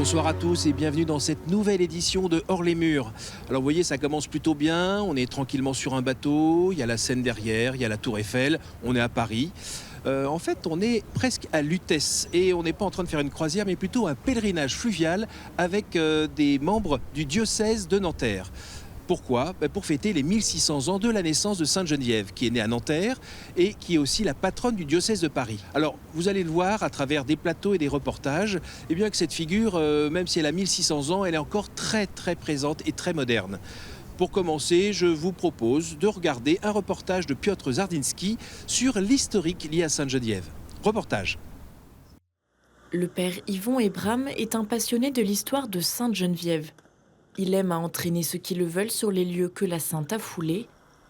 Bonsoir à tous et bienvenue dans cette nouvelle édition de Hors les murs. Alors vous voyez, ça commence plutôt bien, on est tranquillement sur un bateau, il y a la Seine derrière, il y a la Tour Eiffel, on est à Paris. En fait, on est presque à Lutèce et on n'est pas en train de faire une croisière, mais plutôt un pèlerinage fluvial avec des membres du diocèse de Nanterre. Pourquoi ? Pour fêter les 1600 ans de la naissance de Sainte Geneviève, qui est née à Nanterre et qui est aussi la patronne du diocèse de Paris. Alors, vous allez le voir à travers des plateaux et des reportages, eh bien que cette figure, même si elle a 1600 ans, elle est encore très présente et très moderne. Pour commencer, je vous propose de regarder un reportage de Piotr Zardinski sur l'historique lié à Sainte Geneviève. Reportage. Le père Yvon Ebram est un passionné de l'histoire de Sainte Geneviève. Il aime à entraîner ceux qui le veulent sur les lieux que la sainte a foulés.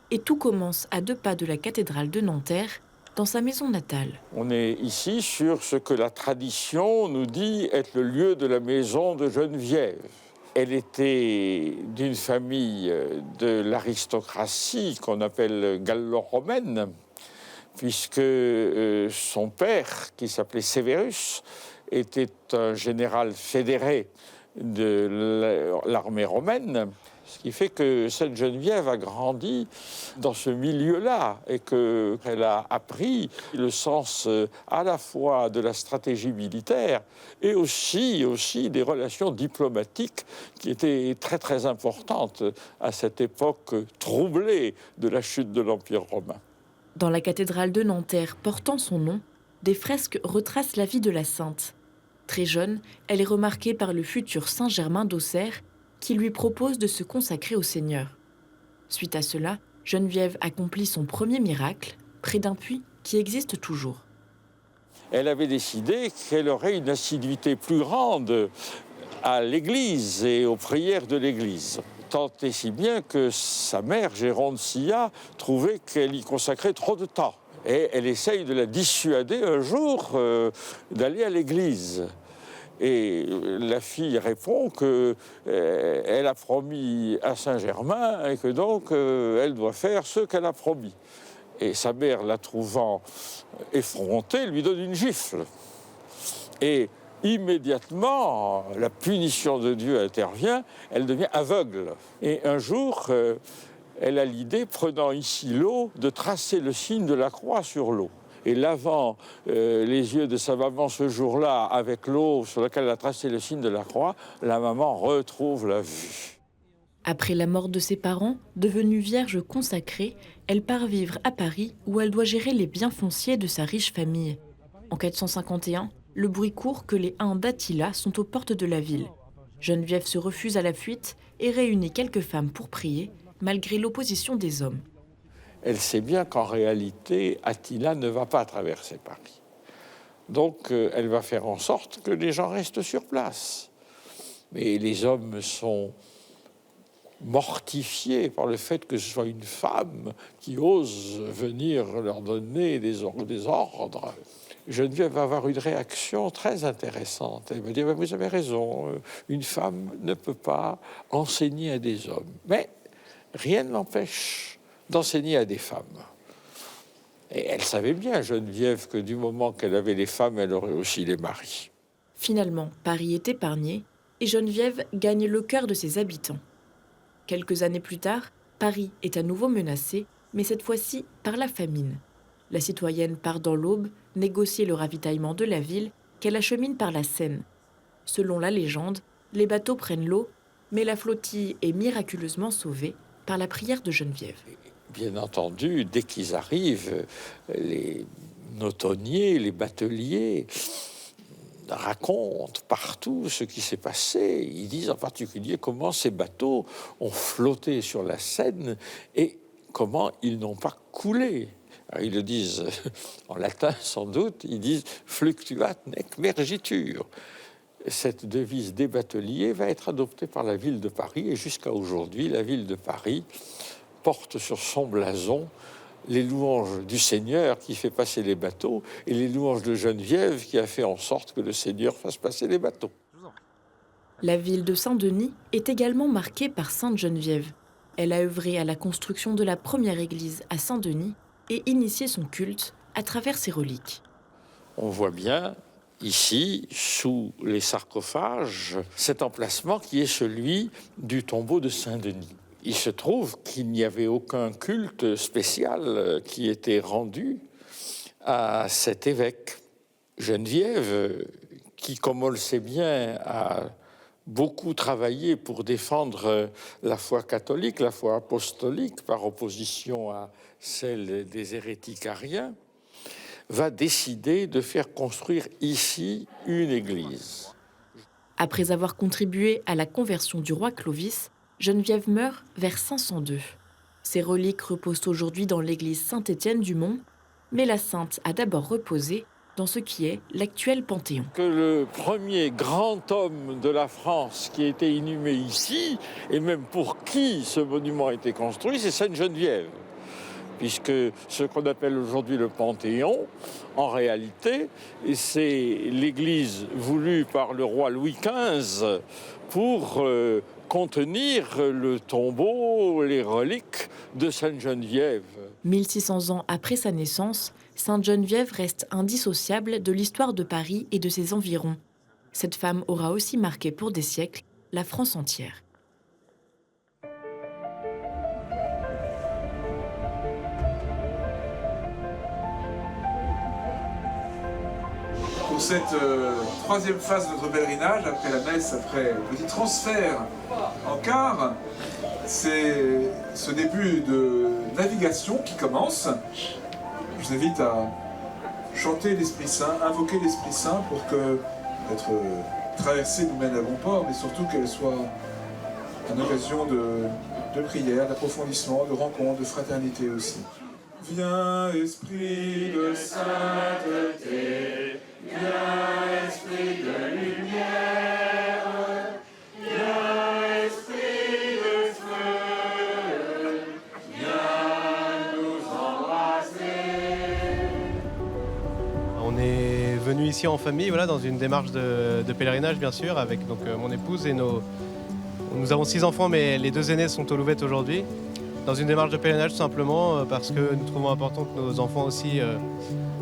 Et tout commence à 2 pas de la cathédrale de Nanterre, dans sa maison natale. On est ici sur ce que la tradition nous dit être le lieu de la maison de Geneviève. Elle était d'une famille de l'aristocratie qu'on appelle gallo-romaine, puisque son père, qui s'appelait Sévérus, était un général fédéré de l'armée romaine, ce qui fait que Sainte Geneviève a grandi dans ce milieu-là et qu'elle a appris le sens à la fois de la stratégie militaire et aussi des relations diplomatiques qui étaient très importantes à cette époque troublée de la chute de l'Empire romain. Dans la cathédrale de Nanterre portant son nom, des fresques retracent la vie de la sainte. Très jeune, elle est remarquée par le futur Saint Germain d'Auxerre qui lui propose de se consacrer au Seigneur. Suite à cela, Geneviève accomplit son premier miracle près d'un puits qui existe toujours. Elle avait décidé qu'elle aurait une assiduité plus grande à l'Église et aux prières de l'Église. Tant et si bien que sa mère, Géronция, trouvait qu'elle y consacrait trop de temps. Et elle essaye de la dissuader un jour d'aller à l'église. Et la fille répond qu'elle a promis à Saint-Germain et que donc elle doit faire ce qu'elle a promis. Et sa mère, la trouvant effrontée, lui donne une gifle. Et immédiatement, la punition de Dieu intervient, elle devient aveugle. Et un jour, elle a l'idée, prenant ici l'eau, de tracer le signe de la croix sur l'eau. Et lavant les yeux de sa maman ce jour-là avec l'eau sur laquelle elle a tracé le signe de la croix, la maman retrouve la vue. Après la mort de ses parents, devenue vierge consacrée, elle part vivre à Paris où elle doit gérer les biens fonciers de sa riche famille. En 451, le bruit court que les Huns d'Attila sont aux portes de la ville. Geneviève se refuse à la fuite et réunit quelques femmes pour prier, malgré l'opposition des hommes. Elle sait bien qu'en réalité, Attila ne va pas traverser Paris. Donc, elle va faire en sorte que les gens restent sur place. Mais les hommes sont mortifiés par le fait que ce soit une femme qui ose venir leur donner des ordres. Geneviève va avoir une réaction très intéressante. Elle va dire, vous avez raison, une femme ne peut pas enseigner à des hommes. Mais rien ne l'empêche d'enseigner à des femmes. Et elle savait bien, Geneviève, que du moment qu'elle avait les femmes, elle aurait aussi les maris. Finalement, Paris est épargné et Geneviève gagne le cœur de ses habitants. Quelques années plus tard, Paris est à nouveau menacé, mais cette fois-ci par la famine. La citoyenne part dans l'Aube négocier le ravitaillement de la ville qu'elle achemine par la Seine. Selon la légende, les bateaux prennent l'eau, mais la flottille est miraculeusement sauvée par la prière de Geneviève. Bien entendu, dès qu'ils arrivent, les notonniers, les bateliers racontent partout ce qui s'est passé. Ils disent en particulier comment ces bateaux ont flotté sur la Seine et comment ils n'ont pas coulé. Alors, ils le disent en latin sans doute, ils disent « fluctuat nec mergitur ». Cette devise des bateliers va être adoptée par la ville de Paris et jusqu'à aujourd'hui, la ville de Paris porte sur son blason les louanges du Seigneur qui fait passer les bateaux et les louanges de Geneviève qui a fait en sorte que le Seigneur fasse passer les bateaux. La ville de Saint-Denis est également marquée par Sainte Geneviève. Elle a œuvré à la construction de la première église à Saint-Denis et initié son culte à travers ses reliques. On voit bien ici, sous les sarcophages, cet emplacement qui est celui du tombeau de Saint-Denis. Il se trouve qu'il n'y avait aucun culte spécial qui était rendu à cet évêque. Geneviève, qui, comme on le sait bien, a beaucoup travaillé pour défendre la foi catholique, la foi apostolique, par opposition à celle des hérétiques ariens, va décider de faire construire ici une église. Après avoir contribué à la conversion du roi Clovis, Geneviève meurt vers 502. Ses reliques reposent aujourd'hui dans l'église Saint-Étienne du Mont, mais la sainte a d'abord reposé dans ce qui est l'actuel Panthéon. Que le premier grand homme de la France qui a été inhumé ici, et même pour qui ce monument a été construit, c'est Sainte Geneviève. Puisque ce qu'on appelle aujourd'hui le Panthéon, en réalité, c'est l'église voulue par le roi Louis XV pour contenir le tombeau, les reliques de Sainte Geneviève. 1600 ans après sa naissance, Sainte Geneviève reste indissociable de l'histoire de Paris et de ses environs. Cette femme aura aussi marqué pour des siècles la France entière. Pour cette troisième phase de notre pèlerinage, après la messe, après le petit transfert en car, c'est ce début de navigation qui commence. Je vous invite à chanter l'Esprit Saint, invoquer l'Esprit Saint pour que notre traversée nous mène à bon port, mais surtout qu'elle soit une occasion de prière, d'approfondissement, de rencontre, de fraternité aussi. Viens, Esprit de sainteté, viens, Esprit de lumière, viens, Esprit de feu, viens nous embrasser. On est venu ici en famille, voilà, dans une démarche de pèlerinage bien sûr, avec donc, mon épouse et nous avons 6 enfants, mais les 2 aînés sont aux Louvettes aujourd'hui. Dans une démarche de pèlerinage tout simplement parce que nous trouvons important que nos enfants aussi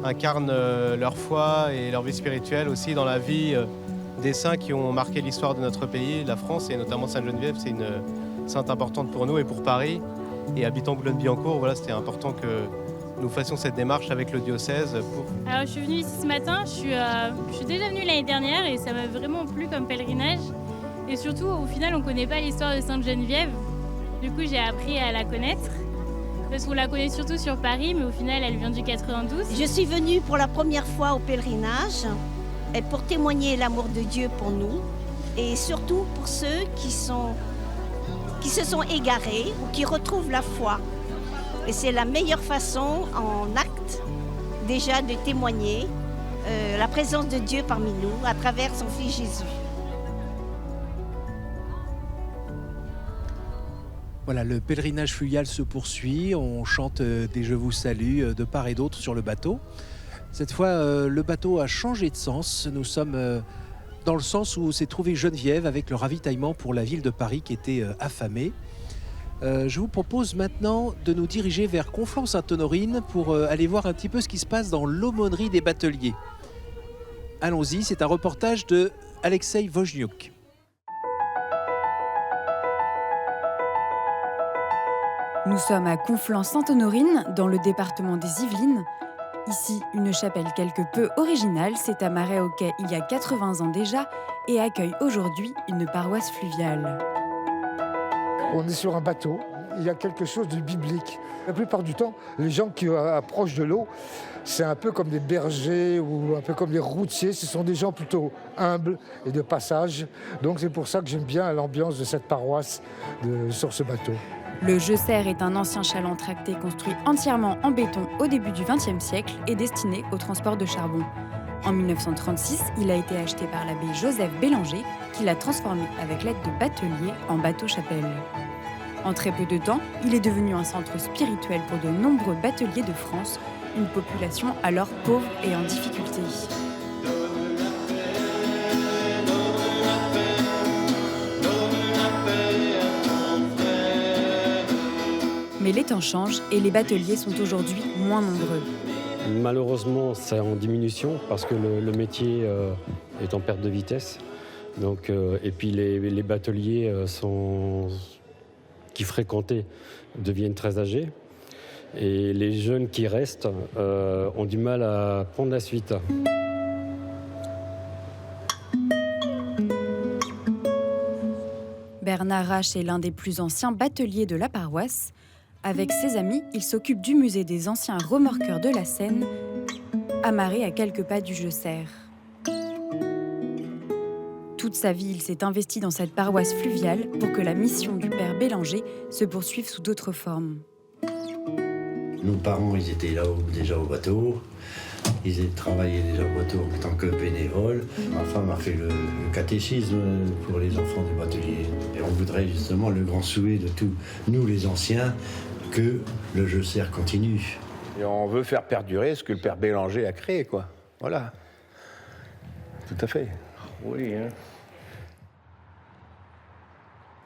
incarnent leur foi et leur vie spirituelle aussi dans la vie des saints qui ont marqué l'histoire de notre pays, la France, et notamment Sainte-Geneviève. C'est une sainte importante pour nous et pour Paris. Et habitant Boulogne-Billancourt, voilà, c'était important que nous fassions cette démarche avec le diocèse. Alors je suis venue ici ce matin, je suis déjà venue l'année dernière et ça m'a vraiment plu comme pèlerinage. Et surtout, au final, on ne connaît pas l'histoire de Sainte-Geneviève. Du coup, j'ai appris à la connaître, parce qu'on la connaît surtout sur Paris, mais au final, elle vient du 92. Je suis venue pour la première fois au pèlerinage, et pour témoigner l'amour de Dieu pour nous, et surtout pour ceux qui se sont égarés ou qui retrouvent la foi. Et c'est la meilleure façon, en acte, déjà de témoigner la présence de Dieu parmi nous, à travers son Fils Jésus. Voilà, le pèlerinage fluvial se poursuit, on chante des « Je vous salue » de part et d'autre sur le bateau. Cette fois, le bateau a changé de sens. Nous sommes dans le sens où s'est trouvée Geneviève avec le ravitaillement pour la ville de Paris qui était affamée. Je vous propose maintenant de nous diriger vers Conflans-Sainte-Honorine pour aller voir un petit peu ce qui se passe dans l'aumônerie des bateliers. Allons-y, c'est un reportage de Alexei Vojniuk. Nous sommes à Conflans-Sainte-Honorine, dans le département des Yvelines. Ici, une chapelle quelque peu originale s'est amarrée au quai il y a 80 ans déjà et accueille aujourd'hui une paroisse fluviale. On est sur un bateau, il y a quelque chose de biblique. La plupart du temps, les gens qui approchent de l'eau, c'est un peu comme des bergers ou un peu comme des routiers. Ce sont des gens plutôt humbles et de passage. Donc c'est pour ça que j'aime bien l'ambiance de cette paroisse sur ce bateau. Le Jeusserre est un ancien chaland tracté construit entièrement en béton au début du XXe siècle et destiné au transport de charbon. En 1936, il a été acheté par l'abbé Joseph Bélanger, qui l'a transformé avec l'aide de bateliers en bateau-chapelle. En très peu de temps, il est devenu un centre spirituel pour de nombreux bateliers de France, une population alors pauvre et en difficulté. Mais les temps changent et les bateliers sont aujourd'hui moins nombreux. Malheureusement, c'est en diminution parce que le métier est en perte de vitesse. Donc, et puis les bateliers qui fréquentaient deviennent très âgés. Et les jeunes qui restent ont du mal à prendre la suite. Bernard Rache est l'un des plus anciens bateliers de la paroisse. Avec ses amis, il s'occupe du musée des anciens remorqueurs de la Seine, amarré à quelques pas du Jeu-Serre. Toute sa vie, il s'est investi dans cette paroisse fluviale pour que la mission du père Bélanger se poursuive sous d'autres formes. Nos parents, ils étaient là déjà au bateau. Ils travaillaient déjà au bateau en tant que bénévoles. Ma femme a fait le catéchisme pour les enfants du batelier. Et on voudrait justement le grand souhait de tous, nous les anciens, que le Jeu-Serre continue. Et on veut faire perdurer ce que le père Bélanger a créé, quoi. Voilà. Tout à fait. Oui, hein.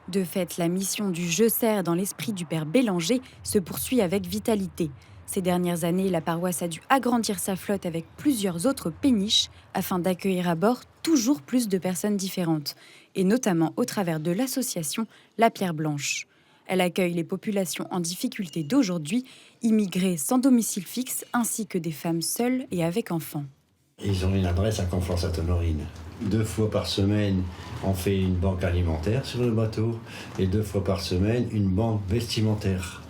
De fait, la mission du Jeu-Serre dans l'esprit du père Bélanger se poursuit avec vitalité. Ces dernières années, la paroisse a dû agrandir sa flotte avec plusieurs autres péniches afin d'accueillir à bord toujours plus de personnes différentes, et notamment au travers de l'association La Pierre Blanche. Elle accueille les populations en difficulté d'aujourd'hui, immigrées sans domicile fixe, ainsi que des femmes seules et avec enfants. Ils ont une adresse à Conflans-Sainte-Honorine. 2 fois par semaine, on fait une banque alimentaire sur le bateau et 2 fois par semaine, une banque vestimentaire.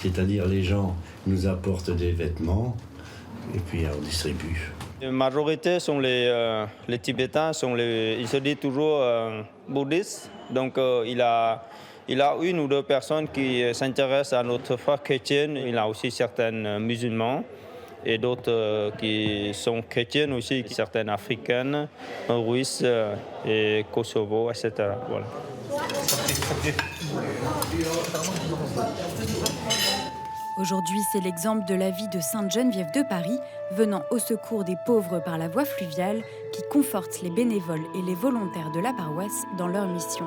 C'est-à-dire les gens nous apportent des vêtements et puis on distribue. La majorité sont les Tibétains, ils se disent toujours bouddhistes. Donc il a 1 ou 2 personnes qui s'intéressent à notre foi chrétienne. Il a aussi certains musulmans et d'autres qui sont chrétiennes aussi, certaines africaines, russes et Kosovo, etc. Voilà. Aujourd'hui, c'est l'exemple de la vie de Sainte Geneviève de Paris, venant au secours des pauvres par la voie fluviale, qui conforte les bénévoles et les volontaires de la paroisse dans leur mission.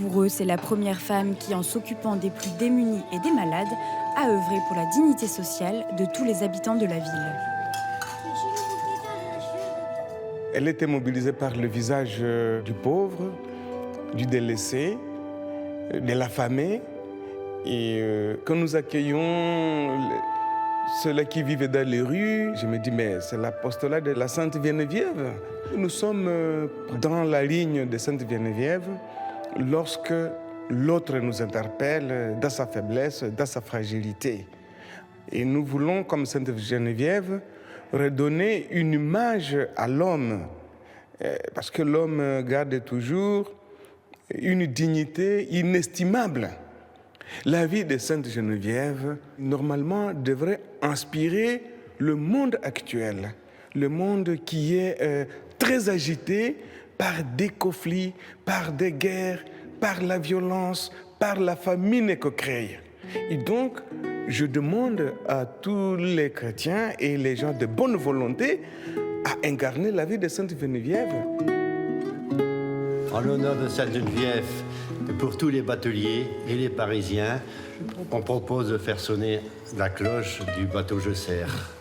Pour eux, c'est la première femme qui, en s'occupant des plus démunis et des malades, a œuvré pour la dignité sociale de tous les habitants de la ville. Elle était mobilisée par le visage du pauvre, du délaissé, de l'affamé. Et quand nous accueillons ceux-là qui vivaient dans les rues, je me dis, mais c'est l'apostolat de la Sainte Geneviève. Nous sommes dans la ligne de Sainte Geneviève lorsque l'autre nous interpelle dans sa faiblesse, dans sa fragilité. Et nous voulons, comme Sainte Geneviève, redonner une image à l'homme, parce que l'homme garde toujours une dignité inestimable. La vie de Sainte Geneviève, normalement, devrait inspirer le monde actuel, le monde qui est très agité par des conflits, par des guerres, par la violence, par la famine que crée. Et donc, je demande à tous les chrétiens et les gens de bonne volonté à incarner la vie de Sainte Geneviève. En l'honneur de Sainte Geneviève, pour tous les bateliers et les Parisiens, on propose de faire sonner la cloche du bateau Jeu-Serre.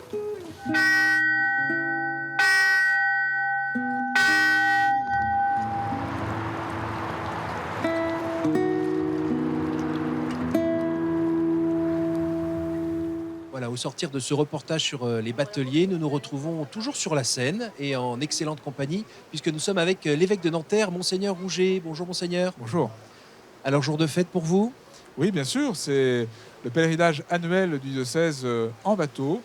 Voilà, au sortir de ce reportage sur les bateliers, nous nous retrouvons toujours sur la Seine et en excellente compagnie, puisque nous sommes avec l'évêque de Nanterre, Monseigneur Rouget. Bonjour Monseigneur. Bonjour. Alors, jour de fête pour vous? Oui, bien sûr, c'est le pèlerinage annuel du diocèse en bateau,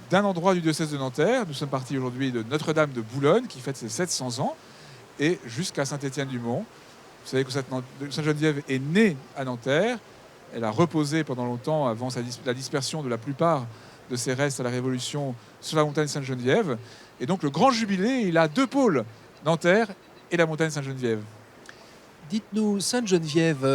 d'un endroit du diocèse de Nanterre. Nous sommes partis aujourd'hui de Notre-Dame de Boulogne, qui fête ses 700 ans, et jusqu'à Saint-Étienne-du-Mont. Vous savez que Sainte Geneviève est née à Nanterre. Elle a reposé pendant longtemps avant la dispersion de la plupart de ses restes à la Révolution sur la montagne Sainte-Geneviève. Et donc le grand jubilé, il a 2 pôles, Nanterre et la montagne Sainte-Geneviève. Dites-nous, Sainte Geneviève,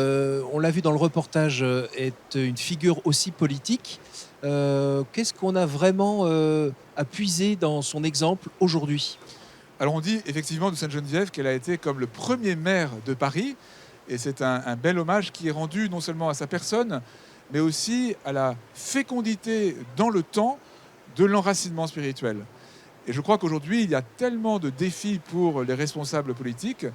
on l'a vu dans le reportage, est une figure aussi politique. Qu'est-ce qu'on a vraiment à puiser dans son exemple aujourd'hui? Alors on dit effectivement de Sainte Geneviève qu'elle a été comme le premier maire de Paris. Et c'est un bel hommage qui est rendu non seulement à sa personne, mais aussi à la fécondité dans le temps de l'enracinement spirituel. Et je crois qu'aujourd'hui, il y a tellement de défis pour les responsables politiques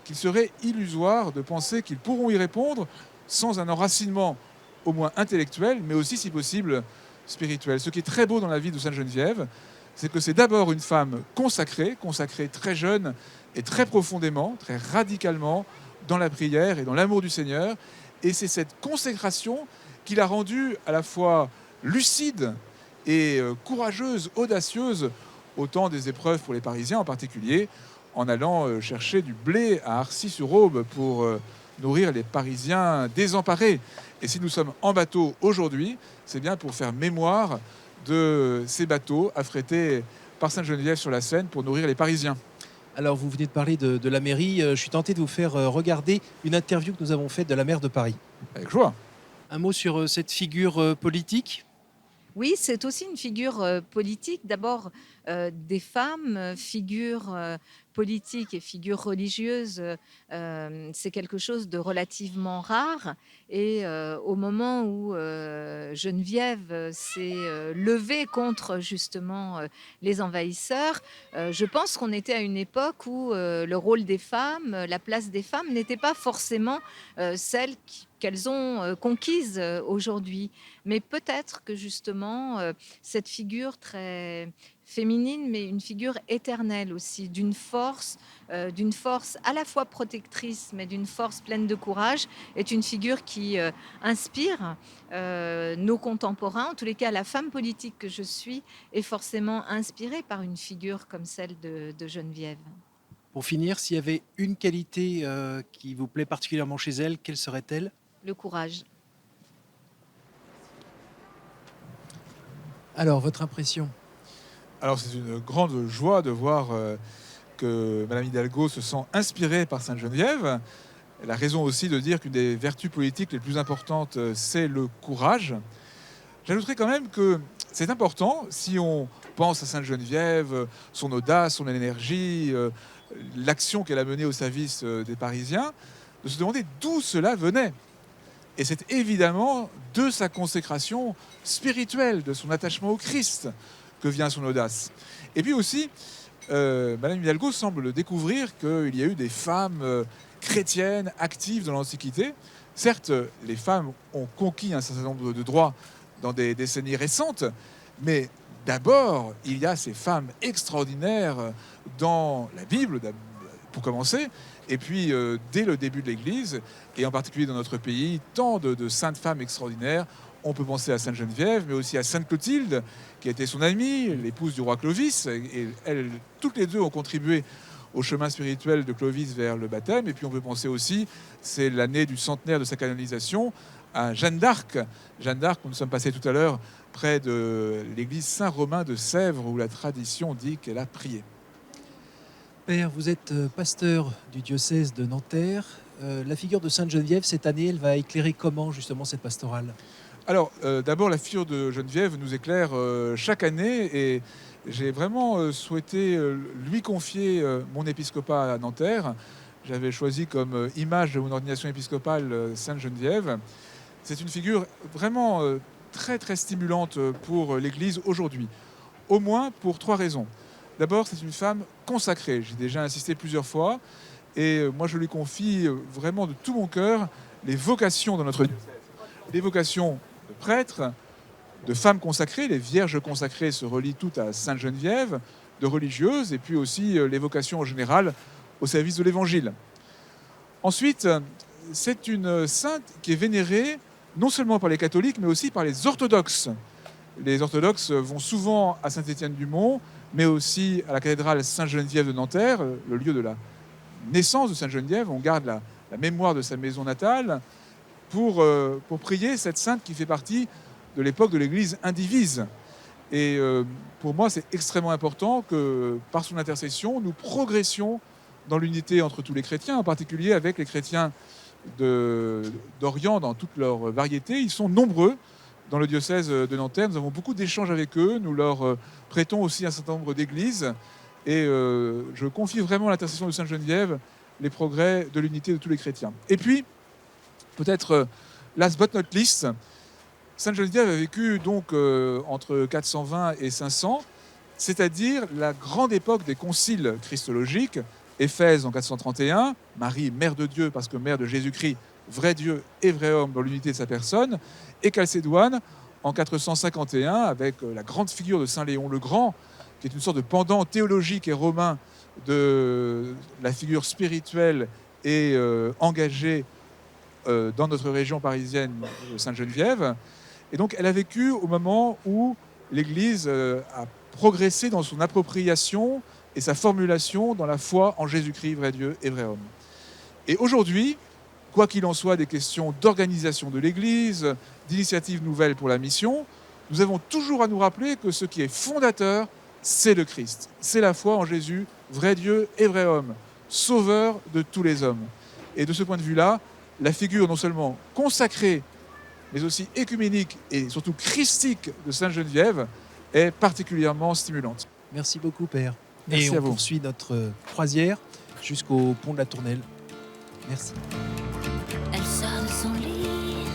qu'il serait illusoire de penser qu'ils pourront y répondre sans un enracinement au moins intellectuel, mais aussi, si possible, spirituel. Ce qui est très beau dans la vie de Sainte Geneviève, c'est que c'est d'abord une femme consacrée très jeune et très profondément, très radicalement, dans la prière et dans l'amour du Seigneur. Et c'est cette consécration qui l'a rendue à la fois lucide et courageuse, audacieuse, au temps des épreuves pour les Parisiens en particulier, en allant chercher du blé à Arcis-sur-Aube pour nourrir les Parisiens désemparés. Et si nous sommes en bateau aujourd'hui, c'est bien pour faire mémoire de ces bateaux affrétés par Sainte-Geneviève sur la Seine pour nourrir les Parisiens. Alors, vous venez de parler de la mairie. Je suis tenté de vous faire regarder une interview que nous avons faite de la maire de Paris. Avec joie. Un mot sur cette figure politique ? Oui, c'est aussi une figure politique. D'abord, des femmes, figures politiques et figures religieuses, c'est quelque chose de relativement rare. Et au moment où Geneviève s'est levée contre justement les envahisseurs, je pense qu'on était à une époque où le rôle des femmes, la place des femmes n'était pas forcément celle qu'elles ont conquise aujourd'hui. Mais peut-être que justement, cette figure très féminine, mais une figure éternelle aussi, d'une force à la fois protectrice, mais d'une force pleine de courage, est une figure qui inspire nos contemporains. En tous les cas, la femme politique que je suis est forcément inspirée par une figure comme celle de Geneviève. Pour finir, s'il y avait une qualité qui vous plaît particulièrement chez elle, quelle serait-elle ? Le courage. Alors, votre impression ? Alors, c'est une grande joie de voir que Madame Hidalgo se sent inspirée par Sainte-Geneviève. Elle a raison aussi de dire qu'une des vertus politiques les plus importantes, c'est le courage. J'ajouterais quand même que c'est important, si on pense à Sainte-Geneviève, son audace, son énergie, l'action qu'elle a menée au service des Parisiens, de se demander d'où cela venait. Et c'est évidemment de sa consécration spirituelle, de son attachement au Christ, que vient son audace. Et puis aussi, Madame Hidalgo semble découvrir qu'il y a eu des femmes chrétiennes actives dans l'Antiquité. Certes, les femmes ont conquis un certain nombre de droits dans des décennies récentes, mais d'abord, il y a ces femmes extraordinaires dans la Bible, pour commencer, et puis dès le début de l'Église, et en particulier dans notre pays, tant de saintes femmes extraordinaires. On peut penser à Sainte Geneviève, mais aussi à Sainte Clotilde, qui était son amie, l'épouse du roi Clovis. Et elles, toutes les deux ont contribué au chemin spirituel de Clovis vers le baptême. Et puis on peut penser aussi, c'est l'année du centenaire de sa canonisation, à Jeanne d'Arc. Jeanne d'Arc, où nous sommes passés tout à l'heure près de l'église Saint-Romain de Sèvres, où la tradition dit qu'elle a prié. Père, vous êtes pasteur du diocèse de Nanterre. La figure de Sainte Geneviève, cette année, elle va éclairer comment justement cette pastorale ? Alors, d'abord, la figure de Geneviève nous éclaire chaque année et j'ai vraiment souhaité lui confier mon épiscopat à Nanterre. J'avais choisi comme image de mon ordination épiscopale Sainte Geneviève. C'est une figure vraiment très, très stimulante pour l'Église aujourd'hui, au moins pour 3 raisons. D'abord, c'est une femme consacrée. J'ai déjà insisté plusieurs fois et moi, je lui confie vraiment de tout mon cœur les vocations dans notre diocèse. Les vocations de prêtres, de femmes consacrées, les vierges consacrées se relient toutes à Sainte Geneviève, de religieuses, et puis aussi les vocations en général au service de l'Évangile. Ensuite, c'est une sainte qui est vénérée non seulement par les catholiques, mais aussi par les orthodoxes. Les orthodoxes vont souvent à Saint-Étienne-du-Mont, mais aussi à la cathédrale Sainte-Geneviève de Nanterre, le lieu de la naissance de Sainte Geneviève. On garde la mémoire de sa maison natale pour prier cette sainte qui fait partie de l'époque de l'Église indivise. Et pour moi, c'est extrêmement important que, par son intercession, nous progressions dans l'unité entre tous les chrétiens, en particulier avec les chrétiens d'Orient dans toute leur variété. Ils sont nombreux dans le diocèse de Nanterre. Nous avons beaucoup d'échanges avec eux. Nous leur prêtons aussi un certain nombre d'églises. Et je confie vraiment à l'intercession de Sainte Geneviève les progrès de l'unité de tous les chrétiens. Et puis, peut-être last but not least, Sainte Geneviève a vécu donc entre 420 et 500, c'est-à-dire la grande époque des conciles christologiques. Éphèse en 431, Marie, mère de Dieu, parce que mère de Jésus-Christ, vrai Dieu et vrai homme dans l'unité de sa personne, et Chalcédoine en 451, avec la grande figure de Saint Léon le Grand, qui est une sorte de pendant théologique et romain de la figure spirituelle et engagée dans notre région parisienne de Sainte-Geneviève. Et donc elle a vécu au moment où l'Église a progressé dans son appropriation et sa formulation dans la foi en Jésus-Christ, vrai Dieu et vrai homme. Et aujourd'hui, quoi qu'il en soit des questions d'organisation de l'Église, d'initiatives nouvelles pour la mission, nous avons toujours à nous rappeler que ce qui est fondateur, c'est le Christ. C'est la foi en Jésus, vrai Dieu et vrai homme, sauveur de tous les hommes. Et de ce point de vue-là, la figure non seulement consacrée, mais aussi écuménique et surtout christique de Sainte Geneviève est particulièrement stimulante. Merci beaucoup, Père. Merci et à on vous. poursuit notre croisière jusqu'au pont de la Tournelle. Merci. Elle sort de son lit,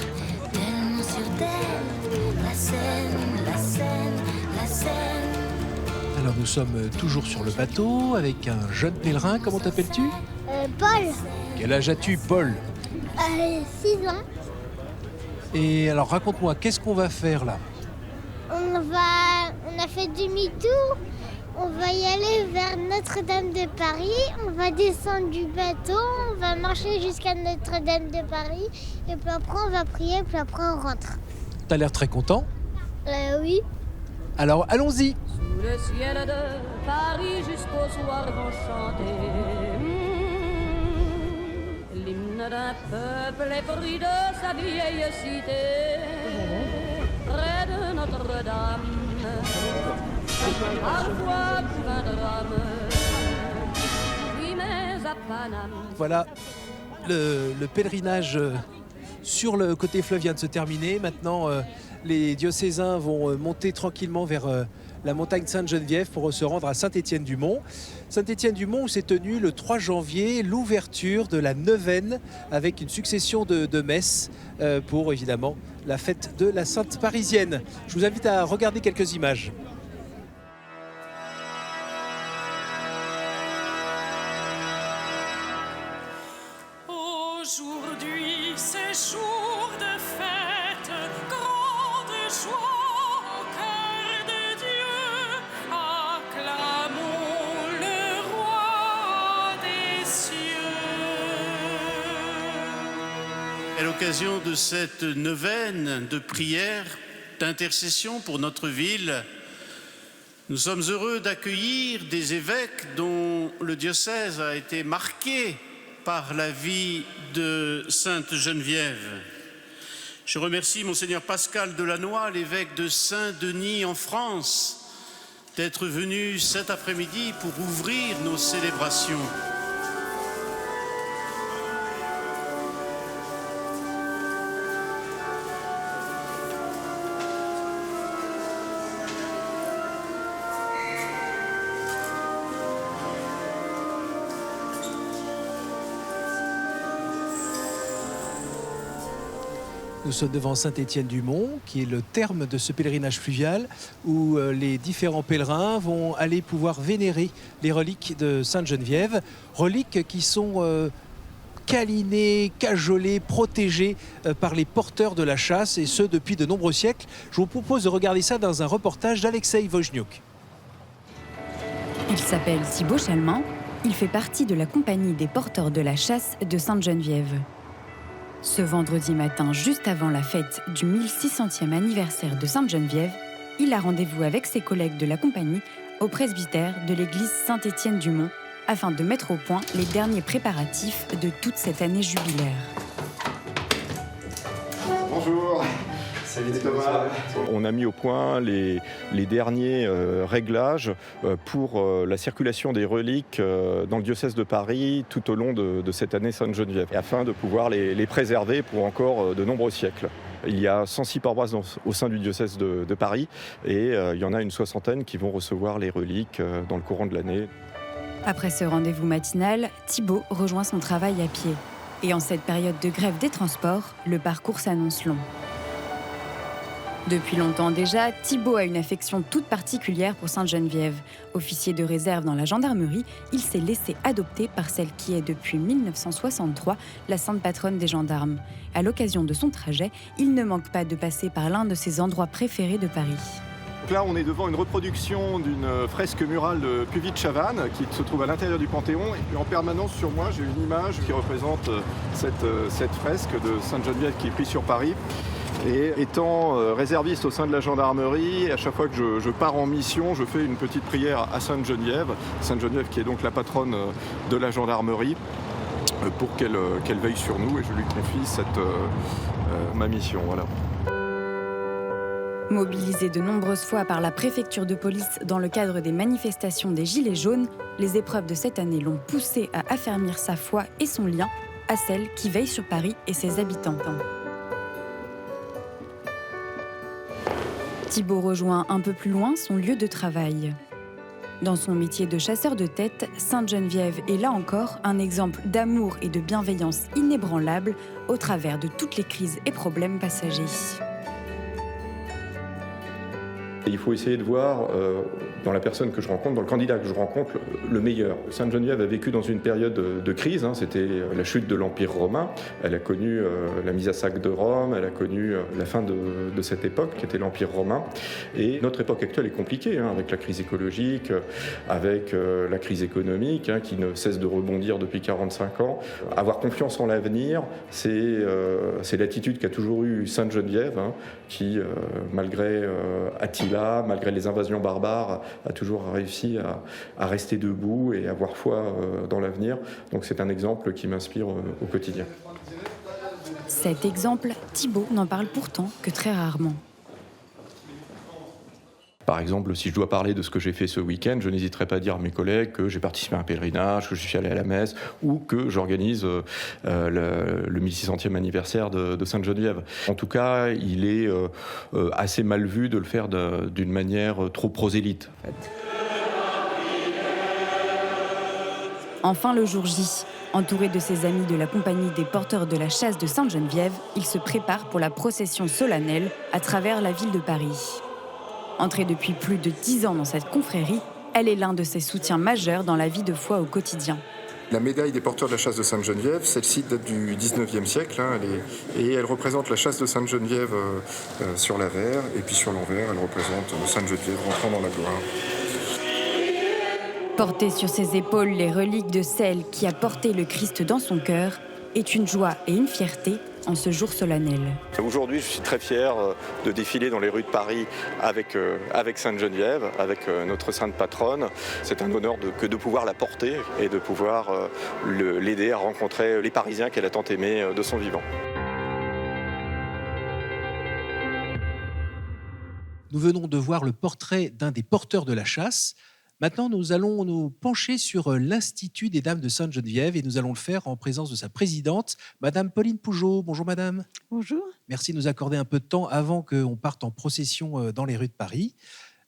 tellement sûre d'elle. La Seine, la Seine, la Seine. Alors nous sommes toujours sur le bateau avec un jeune pèlerin. Comment t'appelles-tu ? Paul, Quel âge as-tu, Paul ? 6 ans. Et alors raconte-moi, qu'est-ce qu'on va faire là ? On a fait demi-tour. On va y aller vers Notre-Dame de Paris. On va descendre du bateau. On va marcher jusqu'à Notre-Dame de Paris. Et puis après, on va prier. Puis après, on rentre. T'as l'air très content. Oui. Alors allons-y. Sous le ciel de Paris jusqu'au soir vont chanter l'hymne d'un peuple épris de sa vieille cité. Près de Notre-Dame, parfois pour un drame, oui mais à Paname. Voilà, le pèlerinage sur le côté fleuve vient de se terminer. Maintenant, les diocésains vont monter tranquillement vers la montagne Sainte-Geneviève pour se rendre à Saint-Étienne-du-Mont. Saint-Étienne-du-Mont où s'est tenue le 3 janvier l'ouverture de la neuvaine avec une succession de messes pour évidemment la fête de la Sainte Parisienne. Je vous invite à regarder quelques images. Aujourd'hui, c'est jour de fête, grande joie au cœur de Dieu. Acclamons le roi des cieux. À l'occasion de cette neuvaine de prière, d'intercession pour notre ville, nous sommes heureux d'accueillir des évêques dont le diocèse a été marqué par la vie de Sainte Geneviève. Je remercie Monseigneur Pascal Delannoy, l'évêque de Saint-Denis en France, d'être venu cet après-midi pour ouvrir nos célébrations. Nous sommes devant Saint-Étienne-du-Mont, qui est le terme de ce pèlerinage fluvial, où les différents pèlerins vont aller pouvoir vénérer les reliques de Sainte-Geneviève, reliques qui sont câlinées, cajolées, protégées par les porteurs de la chasse, et ce depuis de nombreux siècles. Je vous propose de regarder ça dans un reportage d'Alexei Vojniuk. Il s'appelle Thibaut Chalmin. Il fait partie de la compagnie des porteurs de la chasse de Sainte-Geneviève. Ce vendredi matin, juste avant la fête du 1600e anniversaire de Sainte-Geneviève, il a rendez-vous avec ses collègues de la compagnie au presbytère de l'église Saint-Étienne-du-Mont afin de mettre au point les derniers préparatifs de toute cette année jubilaire. Bonjour. Salut Thomas. On a mis au point les derniers réglages pour la circulation des reliques dans le diocèse de Paris tout au long de cette année Sainte-Geneviève, afin de pouvoir les préserver pour encore de nombreux siècles. Il y a 106 paroisses au sein du diocèse de Paris et il y en a une soixantaine qui vont recevoir les reliques dans le courant de l'année. Après ce rendez-vous matinal, Thibaut rejoint son travail à pied. Et en cette période de grève des transports, le parcours s'annonce long. Depuis longtemps déjà, Thibaut a une affection toute particulière pour Sainte-Geneviève. Officier de réserve dans la gendarmerie, il s'est laissé adopter par celle qui est depuis 1963 la sainte patronne des gendarmes. À l'occasion de son trajet, il ne manque pas de passer par l'un de ses endroits préférés de Paris. Donc là, on est devant une reproduction d'une fresque murale de Puvis de Chavannes qui se trouve à l'intérieur du Panthéon. Et puis en permanence sur moi, j'ai une image qui représente cette fresque de Sainte-Geneviève qui est prise sur Paris. Et étant réserviste au sein de la gendarmerie, à chaque fois que je pars en mission, je fais une petite prière à Sainte-Geneviève. Sainte-Geneviève qui est donc la patronne de la gendarmerie, pour qu'elle veille sur nous et je lui confie ma mission. Voilà. Mobilisés de nombreuses fois par la préfecture de police dans le cadre des manifestations des Gilets jaunes, les épreuves de cette année l'ont poussé à affermir sa foi et son lien à celle qui veille sur Paris et ses habitants. Thibaut rejoint un peu plus loin son lieu de travail. Dans son métier de chasseur de tête, Sainte-Geneviève est là encore un exemple d'amour et de bienveillance inébranlable au travers de toutes les crises et problèmes passagers. Il faut essayer de voir dans la personne que je rencontre, dans le candidat que je rencontre, le meilleur. Sainte-Geneviève a vécu dans une période de crise, c'était la chute de l'Empire romain. Elle a connu la mise à sac de Rome, elle a connu la fin de cette époque qui était l'Empire romain. Et notre époque actuelle est compliquée, avec la crise écologique, avec la crise économique qui ne cesse de rebondir depuis 45 ans. Avoir confiance en l'avenir, c'est l'attitude qu'a toujours eue Sainte-Geneviève, qui, malgré Attila, malgré les invasions barbares, a toujours réussi à rester debout et à avoir foi dans l'avenir. Donc c'est un exemple qui m'inspire au quotidien. Cet exemple, Thibaut n'en parle pourtant que très rarement. Par exemple, si je dois parler de ce que j'ai fait ce week-end, je n'hésiterai pas à dire à mes collègues que j'ai participé à un pèlerinage, que je suis allé à la messe ou que j'organise le 1600e anniversaire de Sainte-Geneviève. En tout cas, il est assez mal vu de le faire d'une manière trop prosélyte. Enfin, le jour J, entouré de ses amis de la compagnie des porteurs de la chasse de Sainte-Geneviève, il se prépare pour la procession solennelle à travers la ville de Paris. Entrée depuis plus de 10 ans dans cette confrérie, elle est l'un de ses soutiens majeurs dans la vie de foi au quotidien. La médaille des porteurs de la chasse de Sainte-Geneviève, celle-ci date du 19e siècle, et elle représente la chasse de Sainte-Geneviève sur l'avers, et puis sur l'envers, elle représente Sainte-Geneviève rentrant dans la gloire. Porter sur ses épaules les reliques de celle qui a porté le Christ dans son cœur est une joie et une fierté en ce jour solennel. Aujourd'hui, je suis très fier de défiler dans les rues de Paris avec Sainte-Geneviève, avec notre sainte patronne. C'est un honneur de pouvoir la porter et de pouvoir l'aider à rencontrer les Parisiens qu'elle a tant aimés de son vivant. Nous venons de voir le portrait d'un des porteurs de la chasse. Maintenant, nous allons nous pencher sur l'Institut des Dames de Sainte-Geneviève et nous allons le faire en présence de sa présidente, Madame Pauline Pougeot. Bonjour Madame. Bonjour. Merci de nous accorder un peu de temps avant qu'on parte en procession dans les rues de Paris.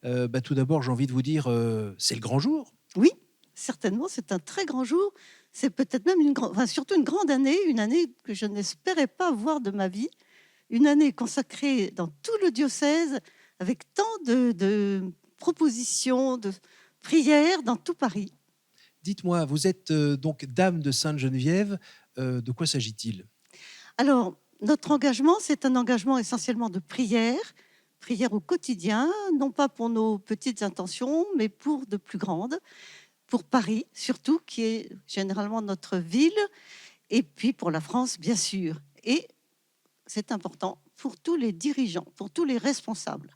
Tout d'abord, j'ai envie de vous dire, c'est le grand jour. Oui, certainement, c'est un très grand jour. C'est peut-être même surtout une grande année, une année que je n'espérais pas voir de ma vie. Une année consacrée dans tout le diocèse avec tant de propositions, de prières dans tout Paris. Dites-moi, vous êtes donc dame de Sainte-Geneviève. De quoi s'agit-il ? Alors, notre engagement, c'est un engagement essentiellement de prière au quotidien, non pas pour nos petites intentions, mais pour de plus grandes, pour Paris surtout, qui est généralement notre ville, et puis pour la France, bien sûr. Et c'est important pour tous les dirigeants, pour tous les responsables.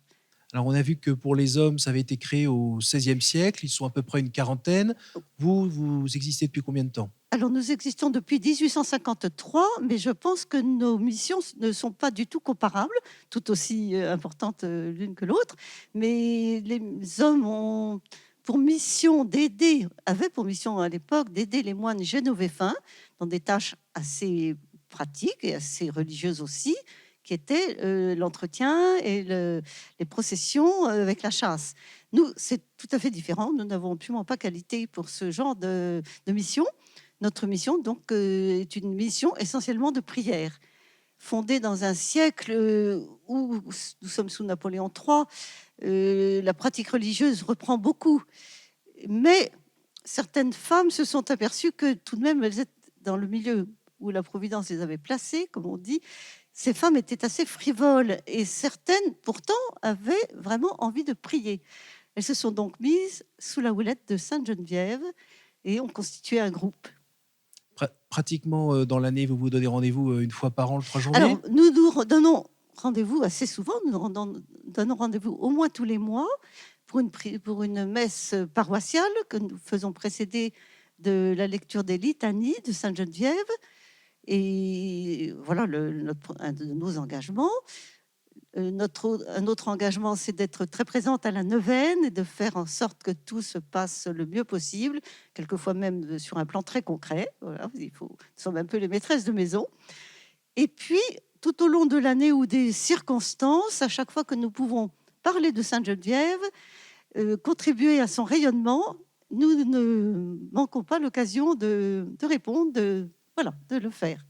Alors, on a vu que pour les hommes, ça avait été créé au XVIe siècle. Ils sont à peu près une quarantaine. Vous existez depuis combien de temps ? Alors, nous existons depuis 1853, mais je pense que nos missions ne sont pas du tout comparables, tout aussi importantes l'une que l'autre. Mais les hommes avaient pour mission à l'époque d'aider les moines génovéfains dans des tâches assez pratiques et assez religieuses aussi, qui était l'entretien et les processions avec la chasse. Nous, c'est tout à fait différent. Nous n'avons absolument pas qualité pour ce genre de mission. Notre mission, donc, est une mission essentiellement de prière. fondée dans un siècle où nous sommes sous Napoléon III. La pratique religieuse reprend beaucoup. Mais certaines femmes se sont aperçues que tout de même, elles étaient dans le milieu où la Providence les avait placées, comme on dit. Ces femmes étaient assez frivoles et certaines, pourtant, avaient vraiment envie de prier. Elles se sont donc mises sous la houlette de Sainte Geneviève et ont constitué un groupe. Pratiquement dans l'année, vous vous donnez rendez-vous une fois par an, le 3 janvier? Alors, nous donnons rendez-vous assez souvent. Nous donnons rendez-vous au moins tous les mois pour une messe paroissiale que nous faisons précéder de la lecture des litanies de Sainte Geneviève. Et voilà un de nos engagements. Un autre engagement, c'est d'être très présente à la neuvaine et de faire en sorte que tout se passe le mieux possible, quelquefois même sur un plan très concret. Voilà, nous sommes un peu les maîtresses de maison. Et puis, tout au long de l'année ou des circonstances, à chaque fois que nous pouvons parler de Sainte Geneviève, contribuer à son rayonnement, nous ne manquons pas l'occasion de répondre, de le faire.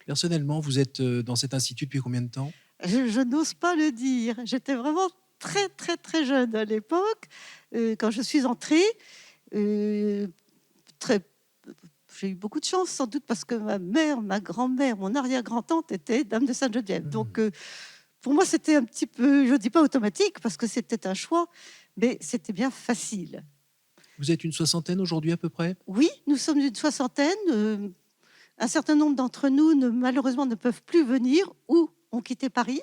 Personnellement, vous êtes dans cet institut depuis combien de temps? Je n'ose pas le dire. J'étais vraiment très, très, très jeune à l'époque. Quand je suis entrée, j'ai eu beaucoup de chance, sans doute parce que ma mère, ma grand-mère, mon arrière-grand-tante était dame de Sainte-Geneviève. Donc, pour moi, c'était un petit peu, je ne dis pas automatique, parce que c'était un choix, mais c'était bien facile. Vous êtes une soixantaine aujourd'hui à peu près? Oui, nous sommes une soixantaine. Un certain nombre d'entre nous, malheureusement, ne peuvent plus venir ou ont quitté Paris.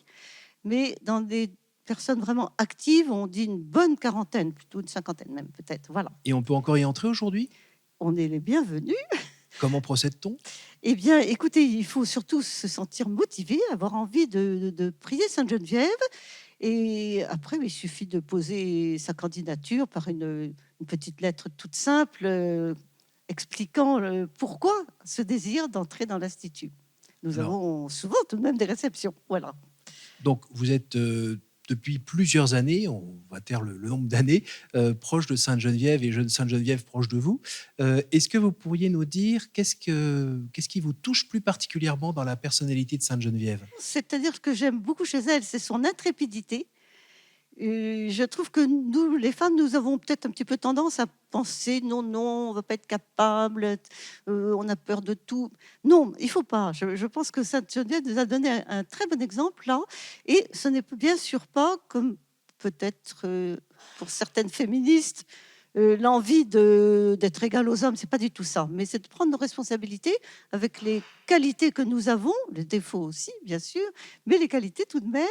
Mais dans des personnes vraiment actives, on dit une bonne quarantaine, plutôt une cinquantaine même, peut-être. Voilà. Et on peut encore y entrer aujourd'hui? On est les bienvenus. Comment procède-t-on? Eh bien, écoutez, il faut surtout se sentir motivé, avoir envie de prier Sainte Geneviève. Et après, il suffit de poser sa candidature par une petite lettre toute simple, expliquant pourquoi ce désir d'entrer dans l'Institut. Nous avons souvent tout de même des réceptions. Voilà. Donc, vous êtes depuis plusieurs années, on va taire le nombre d'années, proche de Sainte-Geneviève et Sainte-Geneviève proche de vous. Est-ce que vous pourriez nous dire qu'est-ce qui vous touche plus particulièrement dans la personnalité de Sainte-Geneviève? C'est-à-dire ce que j'aime beaucoup chez elle, c'est son intrépidité. Je trouve que nous, les femmes, nous avons peut-être un petit peu tendance à penser non, on ne va pas être capable, on a peur de tout. Non, il ne faut pas. Je pense que Sainte Geneviève nous a donné un très bon exemple là. Et ce n'est bien sûr pas, comme peut-être pour certaines féministes, l'envie d'être égale aux hommes, c'est pas du tout ça. Mais c'est de prendre nos responsabilités avec les qualités que nous avons, les défauts aussi, bien sûr, mais les qualités tout de même.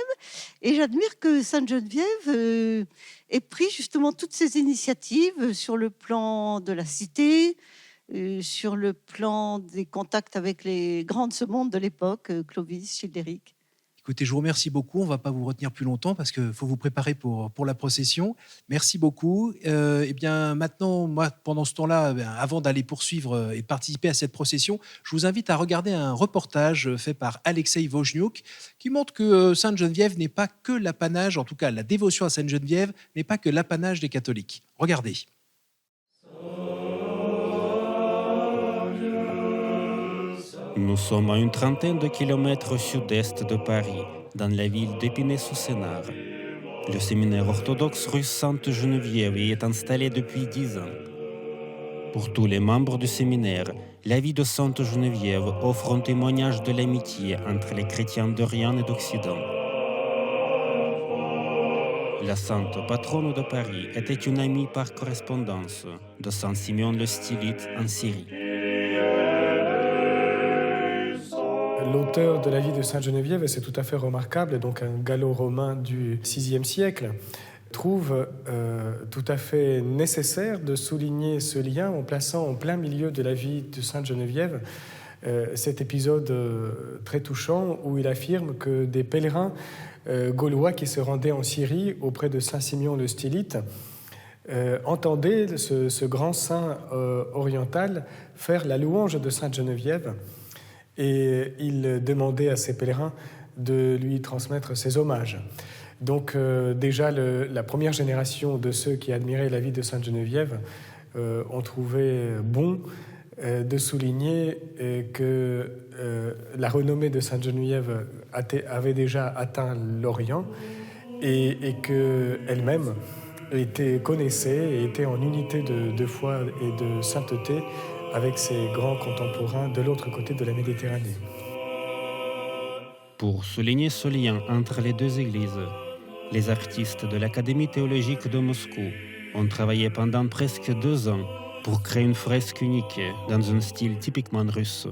Et j'admire que Sainte-Geneviève ait pris justement toutes ces initiatives sur le plan de la cité, sur le plan des contacts avec les grands de ce monde de l'époque, Clovis, Childéric. Écoutez, je vous remercie beaucoup. On ne va pas vous retenir plus longtemps parce qu'il faut vous préparer pour la procession. Merci beaucoup. Eh bien, maintenant, moi, pendant ce temps-là, avant d'aller poursuivre et participer à cette procession, je vous invite à regarder un reportage fait par Alexei Vojniuk qui montre que Sainte-Geneviève n'est pas que l'apanage, en tout cas la dévotion à Sainte-Geneviève n'est pas que l'apanage des catholiques. Regardez. Nous sommes à une trentaine de kilomètres au sud-est de Paris, dans la ville d'Épinay-sous-Sénart. Le séminaire orthodoxe russe Sainte-Geneviève y est installé depuis 10 ans. Pour tous les membres du séminaire, la vie de Sainte-Geneviève offre un témoignage de l'amitié entre les chrétiens d'Orient et d'Occident. La sainte patronne de Paris était une amie par correspondance de Saint Simeon le Stylite en Syrie. L'auteur de la vie de Sainte-Geneviève, et c'est tout à fait remarquable, donc un gallo-romain du VIe siècle, trouve tout à fait nécessaire de souligner ce lien en plaçant en plein milieu de la vie de Sainte-Geneviève cet épisode très touchant où il affirme que des pèlerins gaulois qui se rendaient en Syrie auprès de Saint Simeon le Stylite entendaient ce grand saint oriental faire la louange de Sainte-Geneviève. Et il demandait à ses pèlerins de lui transmettre ses hommages. Donc déjà, la première génération de ceux qui admiraient la vie de Sainte-Geneviève ont trouvé bon de souligner que la renommée de Sainte-Geneviève avait déjà atteint l'Orient et qu'elle-même connaissait et était en unité de foi et de sainteté avec ses grands contemporains de l'autre côté de la Méditerranée. Pour souligner ce lien entre les deux églises, les artistes de l'Académie théologique de Moscou ont travaillé pendant presque 2 ans pour créer une fresque unique dans un style typiquement russe.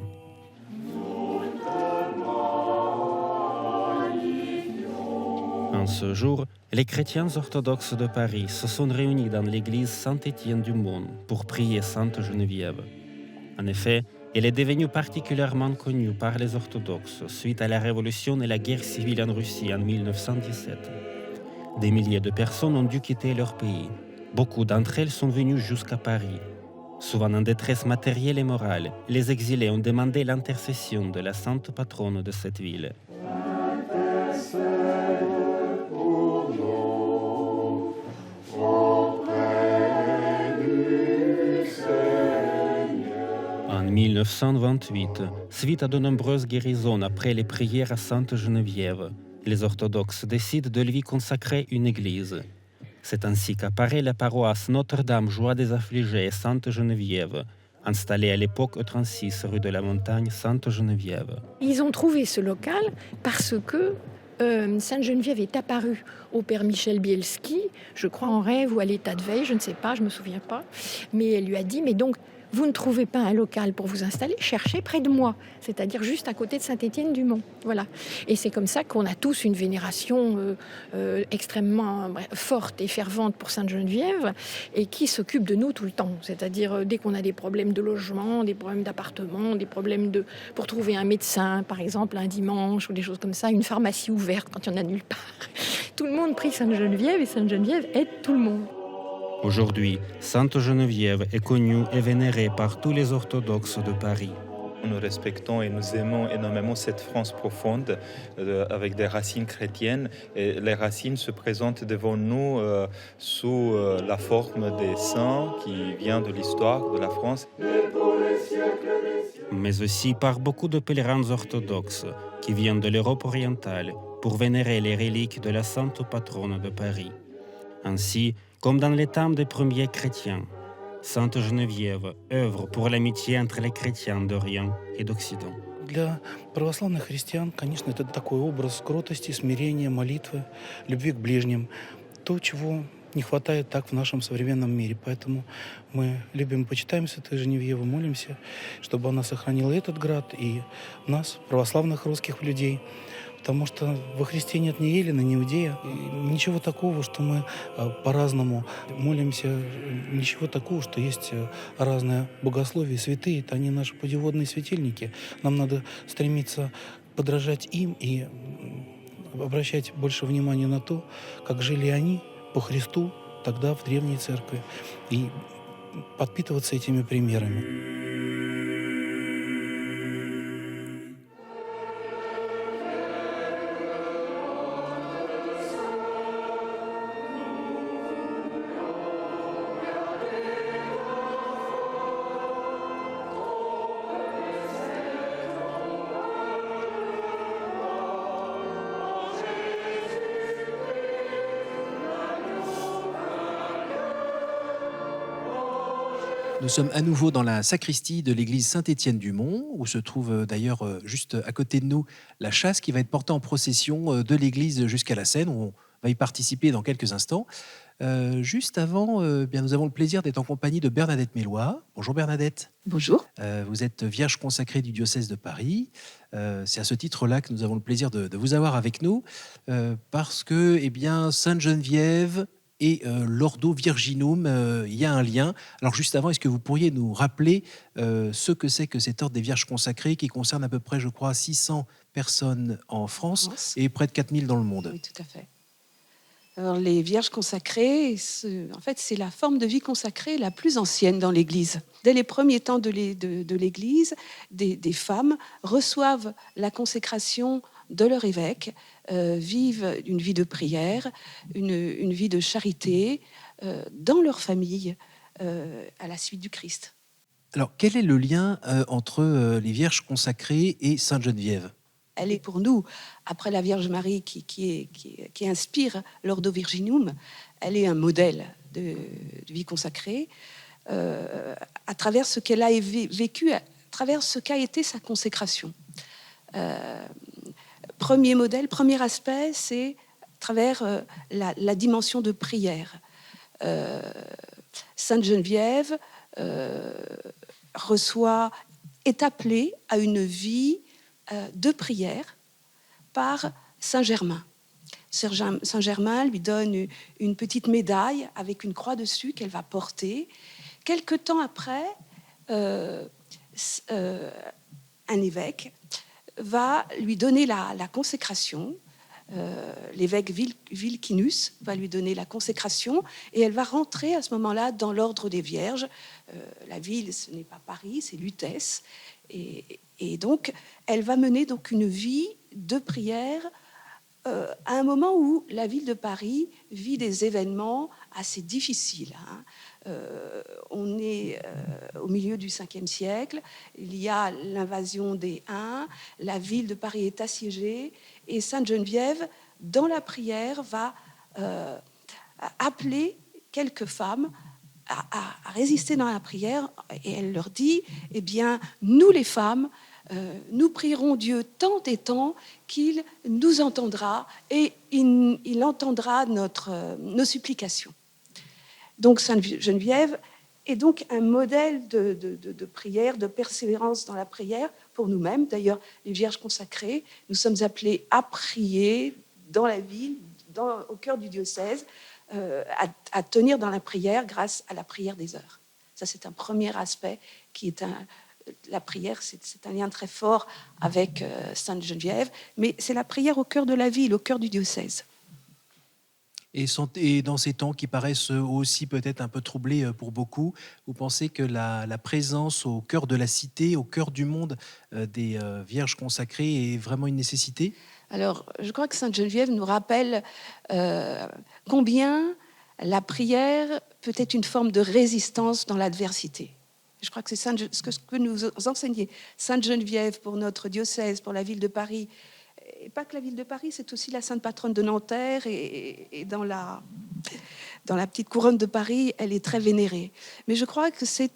En ce jour, les chrétiens orthodoxes de Paris se sont réunis dans l'église Saint-Étienne-du-Mont pour prier Sainte Geneviève. En effet, elle est devenue particulièrement connue par les orthodoxes suite à la révolution et la guerre civile en Russie en 1917. Des milliers de personnes ont dû quitter leur pays. Beaucoup d'entre elles sont venues jusqu'à Paris. Souvent en détresse matérielle et morale, les exilés ont demandé l'intercession de la sainte patronne de cette ville. En 1928, suite à de nombreuses guérisons après les prières à Sainte Geneviève, les orthodoxes décident de lui consacrer une église. C'est ainsi qu'apparaît la paroisse Notre-Dame Joie des Affligés et Sainte Geneviève, installée à l'époque au 36 rue de la Montagne Sainte Geneviève. Ils ont trouvé ce local parce que Sainte Geneviève est apparue au père Michel Bielski, je crois en rêve ou à l'état de veille, je ne sais pas, je ne me souviens pas, mais elle lui a dit, mais donc vous ne trouvez pas un local pour vous installer, cherchez près de moi, c'est-à-dire juste à côté de Saint-Étienne-du-Mont. Voilà. Et c'est comme ça qu'on a tous une vénération extrêmement forte et fervente pour Sainte Geneviève et qui s'occupe de nous tout le temps. C'est-à-dire dès qu'on a des problèmes de logement, des problèmes d'appartement, des problèmes pour trouver un médecin, par exemple, un dimanche ou des choses comme ça, une pharmacie ouverte quand il n'y en a nulle part. Tout le monde prie Sainte Geneviève et Sainte Geneviève aide tout le monde. Aujourd'hui, Sainte Geneviève est connue et vénérée par tous les orthodoxes de Paris. Nous respectons et nous aimons énormément cette France profonde avec des racines chrétiennes. Et les racines se présentent devant nous sous la forme des saints qui vient de l'histoire de la France. Mais aussi par beaucoup de pèlerins orthodoxes qui viennent de l'Europe orientale pour vénérer les reliques de la sainte patronne de Paris. Ainsi, comme dans les temps des premiers chrétiens, Sainte Geneviève œuvre pour l'amitié entre les chrétiens d'Orient et d'Occident. Для православных христиан, конечно, это такой образ кротости, смирения, молитвы, любви к ближним. То, чего не хватает так в нашем современном мире. Поэтому мы любим и почитаем Святую Женевьеву, молимся, чтобы она сохранила этот град и нас, православных русских людей. Потому что во Христе нет ни Елена, ни Иудея. И ничего такого, что мы по-разному молимся, ничего такого, что есть разное богословие, святые, это они наши путеводные светильники. Нам надо стремиться подражать им и обращать больше внимания на то, как жили они по Христу тогда в Древней Церкви, и подпитываться этими примерами. Nous sommes à nouveau dans la sacristie de l'église Saint-Étienne-du-Mont, où se trouve d'ailleurs juste à côté de nous la châsse qui va être portée en procession de l'église jusqu'à la Seine. On va y participer dans quelques instants. Juste avant, bien, nous avons le plaisir d'être en compagnie de Bernadette Mélois. Bonjour Bernadette. Bonjour. Vous êtes vierge consacrée du diocèse de Paris. C'est à ce titre-là que nous avons le plaisir de vous avoir avec nous, parce que eh bien, Sainte Geneviève et l'Ordo Virginum, il y a un lien. Alors juste avant, est-ce que vous pourriez nous rappeler ce que c'est que cet ordre des Vierges consacrées qui concerne à peu près, je crois, 600 personnes en France et près de 4000 dans le monde? Oui, tout à fait. Alors, les Vierges consacrées, en fait, c'est la forme de vie consacrée la plus ancienne dans l'Église. Dès les premiers temps de l'Église, des femmes reçoivent la consécration de leur évêque, vivent une vie de prière, une vie de charité dans leur famille, à la suite du Christ. Alors, quel est le lien entre les Vierges consacrées et Sainte Geneviève? Elle est pour nous, après la Vierge Marie qui inspire l'Ordo Virginum, elle est un modèle de vie consacrée à travers ce qu'elle a vécu, à travers ce qu'a été sa consécration. Premier modèle, premier aspect, c'est à travers la dimension de prière. Sainte Geneviève est appelée à une vie de prière par Saint Germain. Saint Germain lui donne une petite médaille avec une croix dessus qu'elle va porter. Quelque temps après, un évêque va lui donner la consécration. L'évêque Vilquinus va lui donner la consécration et elle va rentrer à ce moment-là dans l'ordre des Vierges. La ville, ce n'est pas Paris, c'est Lutèce. Et donc, elle va mener donc une vie de prière à un moment où la ville de Paris vit des événements assez difficiles. On est au milieu du 5e siècle, il y a l'invasion des Huns, la ville de Paris est assiégée, et Sainte Geneviève, dans la prière, va appeler quelques femmes à résister dans la prière, et elle leur dit, eh bien, nous les femmes, nous prierons Dieu tant et tant qu'il nous entendra et il entendra nos supplications. Donc Sainte Geneviève est donc un modèle de prière, de persévérance dans la prière pour nous-mêmes. D'ailleurs, les Vierges consacrées, nous sommes appelés à prier dans la ville, au cœur du diocèse, à tenir dans la prière grâce à la prière des heures. Ça, c'est un premier aspect qui est la prière, c'est un lien très fort avec Sainte Geneviève, mais c'est la prière au cœur de la ville, au cœur du diocèse. Et dans ces temps qui paraissent aussi peut-être un peu troublés pour beaucoup, vous pensez que la présence au cœur de la cité, au cœur du monde des Vierges consacrées est vraiment une nécessité? Alors, je crois que Sainte Geneviève nous rappelle combien la prière peut être une forme de résistance dans l'adversité. Je crois que c'est ce que nous enseignez Sainte Geneviève pour notre diocèse, pour la ville de Paris. Et pas que la ville de Paris, c'est aussi la sainte patronne de Nanterre. Et dans la petite couronne de Paris, elle est très vénérée. Mais je crois que c'est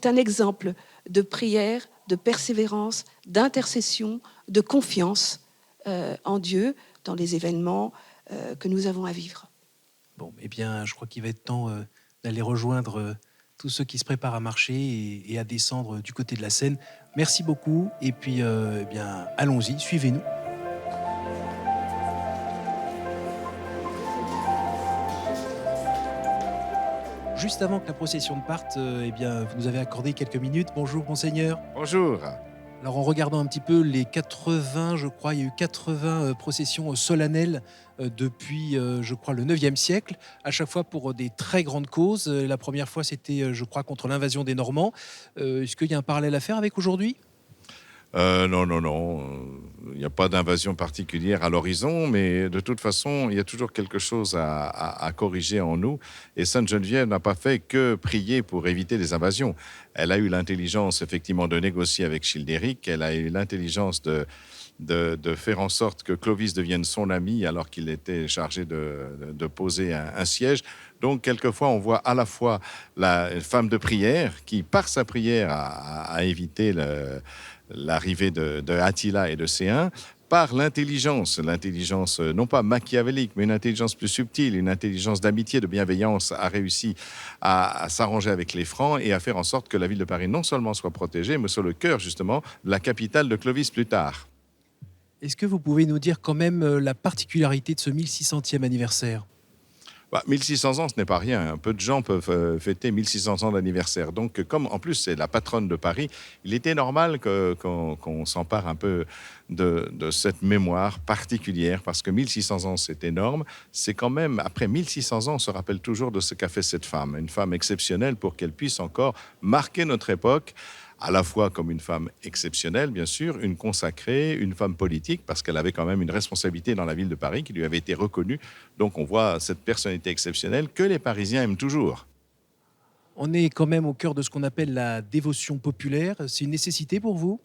un exemple de prière, de persévérance, d'intercession, de confiance en Dieu dans les événements que nous avons à vivre. Bon, eh bien, je crois qu'il va être temps d'aller rejoindre tous ceux qui se préparent à marcher et à descendre du côté de la Seine. Merci beaucoup et puis eh bien, allons-y, suivez-nous. Juste avant que la procession ne parte, eh bien, vous nous avez accordé quelques minutes. Bonjour, monseigneur. Bonjour. Alors, en regardant un petit peu les 80, je crois, il y a eu 80 processions solennelles depuis, je crois, le 9e siècle, à chaque fois pour des très grandes causes. La première fois, c'était, je crois, contre l'invasion des Normands. Est-ce qu'il y a un parallèle à faire avec aujourd'hui ? Non. Il n'y a pas d'invasion particulière à l'horizon, mais de toute façon, il y a toujours quelque chose à corriger en nous. Et Sainte Geneviève n'a pas fait que prier pour éviter les invasions. Elle a eu l'intelligence, effectivement, de négocier avec Childéric. Elle a eu l'intelligence de faire en sorte que Clovis devienne son ami alors qu'il était chargé de poser un siège. Donc, quelquefois, on voit à la fois la femme de prière qui, par sa prière, a évité l'arrivée de Attila et de Céin, par l'intelligence non pas machiavélique, mais une intelligence plus subtile, une intelligence d'amitié, de bienveillance, a réussi à s'arranger avec les Francs et à faire en sorte que la ville de Paris non seulement soit protégée, mais soit le cœur, justement, de la capitale de Clovis plus tard. Est-ce que vous pouvez nous dire quand même la particularité de ce 1600e anniversaire ? 1600 ans, ce n'est pas rien. Peu de gens peuvent fêter 1600 ans d'anniversaire. Donc, comme en plus c'est la patronne de Paris, il était normal qu'on s'empare un peu de cette mémoire particulière, parce que 1600 ans, c'est énorme. C'est quand même, après 1600 ans, on se rappelle toujours de ce qu'a fait cette femme. Une femme exceptionnelle pour qu'elle puisse encore marquer notre époque, à la fois comme une femme exceptionnelle, bien sûr, une consacrée, une femme politique, parce qu'elle avait quand même une responsabilité dans la ville de Paris qui lui avait été reconnue. Donc on voit cette personnalité exceptionnelle que les Parisiens aiment toujours. On est quand même au cœur de ce qu'on appelle la dévotion populaire. C'est une nécessité pour vous?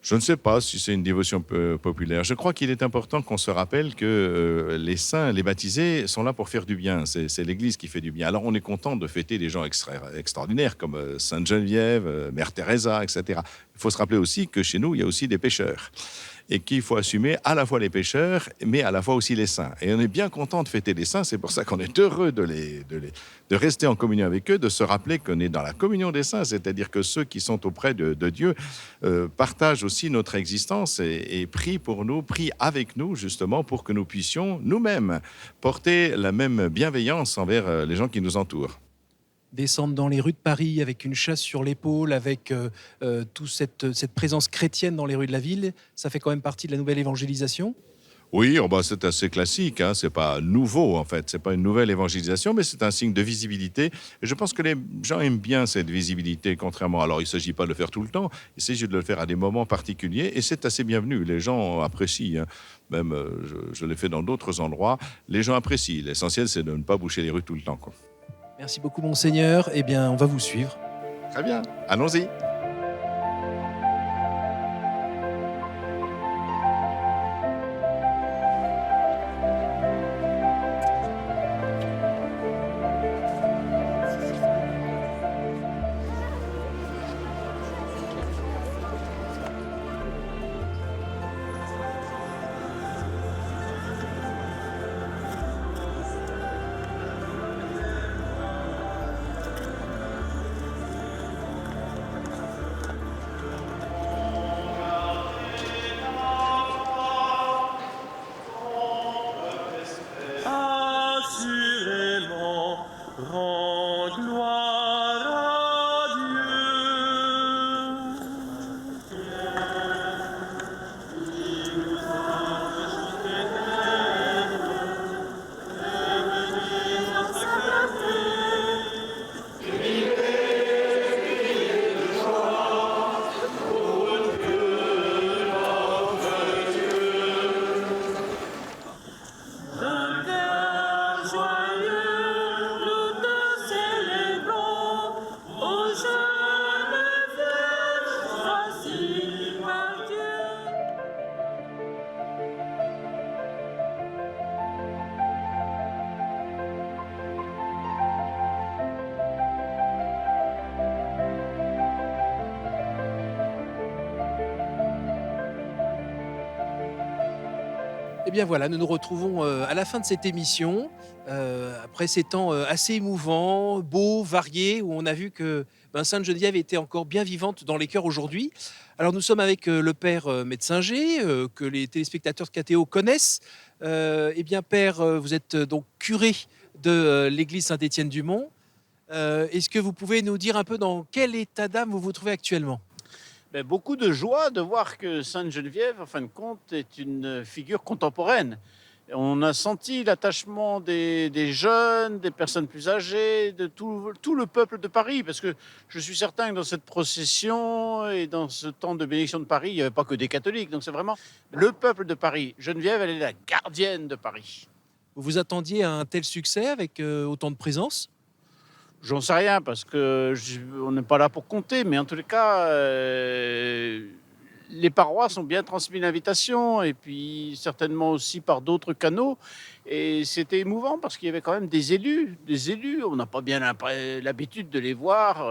Je ne sais pas si c'est une dévotion populaire. Je crois qu'il est important qu'on se rappelle que les saints, les baptisés, sont là pour faire du bien. C'est l'Église qui fait du bien. Alors on est content de fêter des gens extraordinaires comme Sainte Geneviève, Mère Teresa, etc. Il faut se rappeler aussi que chez nous, il y a aussi des pécheurs. Et qu'il faut assumer à la fois les pécheurs, mais à la fois aussi les saints. Et on est bien content de fêter les saints, c'est pour ça qu'on est heureux de rester en communion avec eux, de se rappeler qu'on est dans la communion des saints, c'est-à-dire que ceux qui sont auprès de Dieu partagent aussi notre existence et prient pour nous, prient avec nous, justement, pour que nous puissions nous-mêmes porter la même bienveillance envers les gens qui nous entourent. Descendre dans les rues de Paris avec une chasse sur l'épaule, avec toute cette présence chrétienne dans les rues de la ville, ça fait quand même partie de la nouvelle évangélisation? Oui, c'est assez classique, hein. C'est pas nouveau en fait, c'est pas une nouvelle évangélisation, mais c'est un signe de visibilité. Et je pense que les gens aiment bien cette visibilité, contrairement. Alors, il ne s'agit pas de le faire tout le temps, il s'agit de le faire à des moments particuliers, et c'est assez bienvenu. Les gens apprécient, hein. Même je l'ai fait dans d'autres endroits, les gens apprécient. L'essentiel, c'est de ne pas boucher les rues tout le temps, quoi. Merci beaucoup, Monseigneur. Eh bien, on va vous suivre. Très bien, allons-y. Assurément, rends gloire à Dieu. D'un cœur joyeux, nous te célébrons, ô jeune Vierge choisie par Dieu. Eh bien voilà, nous nous retrouvons à la fin de cette émission, après ces temps assez émouvants, beaux, variés, où on a vu que Sainte Geneviève était encore bien vivante dans les cœurs aujourd'hui. Alors nous sommes avec le Père Metzinger, que les téléspectateurs de KTO connaissent. Eh bien Père, vous êtes donc curé de l'église Saint-Étienne-du-Mont. Est-ce que vous pouvez nous dire un peu dans quel état d'âme vous vous trouvez actuellement ? Beaucoup de joie de voir que Sainte Geneviève, en fin de compte, est une figure contemporaine. On a senti l'attachement des jeunes, des personnes plus âgées, de tout le peuple de Paris, parce que je suis certain que dans cette procession et dans ce temps de bénédiction de Paris, il n'y avait pas que des catholiques. Donc c'est vraiment le peuple de Paris. Geneviève, elle est la gardienne de Paris. Vous vous attendiez à un tel succès avec autant de présence ? J'en sais rien parce que on n'est pas là pour compter, mais en tous les cas, les paroisses ont bien transmis l'invitation et puis certainement aussi par d'autres canaux. Et c'était émouvant parce qu'il y avait quand même des élus. On n'a pas bien l'habitude de les voir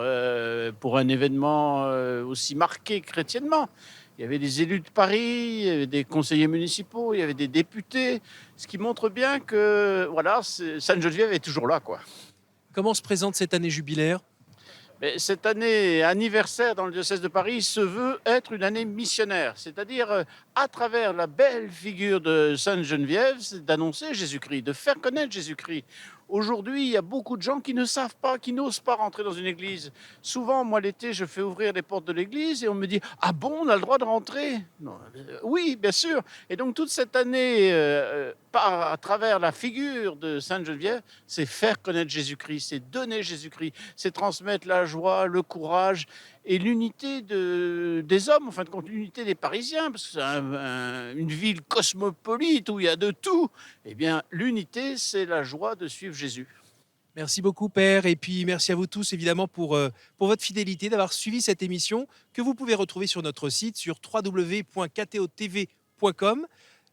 pour un événement aussi marqué chrétiennement. Il y avait des élus de Paris, il y avait des conseillers municipaux, il y avait des députés, ce qui montre bien que voilà, Sainte Geneviève est toujours là, quoi. Comment se présente cette année jubilaire ? Cette année anniversaire dans le diocèse de Paris se veut être une année missionnaire, c'est-à-dire à travers la belle figure de Sainte Geneviève, c'est d'annoncer Jésus-Christ, de faire connaître Jésus-Christ. Aujourd'hui, il y a beaucoup de gens qui ne savent pas, qui n'osent pas rentrer dans une église. Souvent, moi, l'été, je fais ouvrir les portes de l'église et on me dit « Ah bon, on a le droit de rentrer ?» Non, oui, bien sûr. Et donc, toute cette année, à travers la figure de Sainte Geneviève, c'est faire connaître Jésus-Christ, c'est donner Jésus-Christ, c'est transmettre la joie, le courage et l'unité des hommes, en fin de compte, l'unité des Parisiens, parce que c'est une ville cosmopolite où il y a de tout. Eh bien, l'unité, c'est la joie de suivre Jésus. Merci beaucoup, Père. Et puis, merci à vous tous, évidemment, pour votre fidélité, d'avoir suivi cette émission que vous pouvez retrouver sur notre site, sur www.ktotv.com.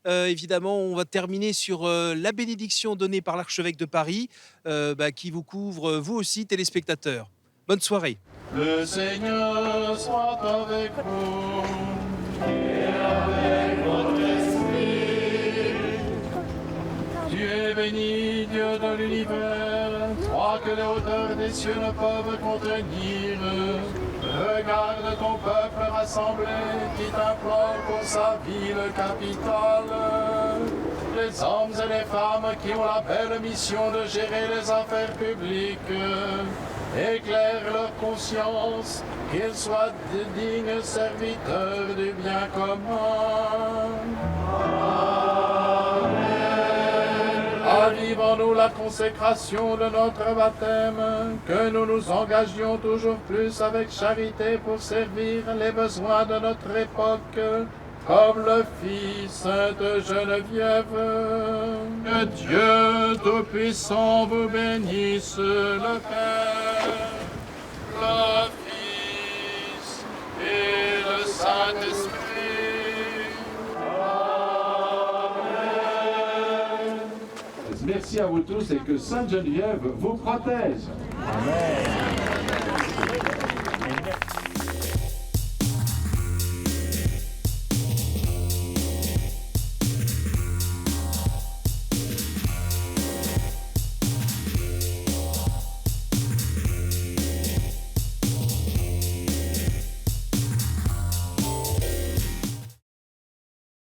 Évidemment, on va terminer sur la bénédiction donnée par l'archevêque de Paris, qui vous couvre, vous aussi, téléspectateurs. Bonne soirée. Le Seigneur soit avec vous et avec votre esprit. Tu es béni, Dieu de l'univers, toi que les hauteurs des cieux ne peuvent contenir. Regarde ton peuple rassemblé qui t'implore pour sa ville capitale. Les hommes et les femmes qui ont la belle mission de gérer les affaires publiques. Éclaire leur conscience, qu'ils soient de dignes serviteurs du bien commun. Avive en nous la consécration de notre baptême, que nous nous engagions toujours plus avec charité pour servir les besoins de notre époque, comme le fit Sainte Geneviève. Que Dieu Tout-Puissant vous bénisse, le Père, le Fils et le Saint-Esprit. Merci à vous tous et que Sainte Geneviève vous protège. Amen.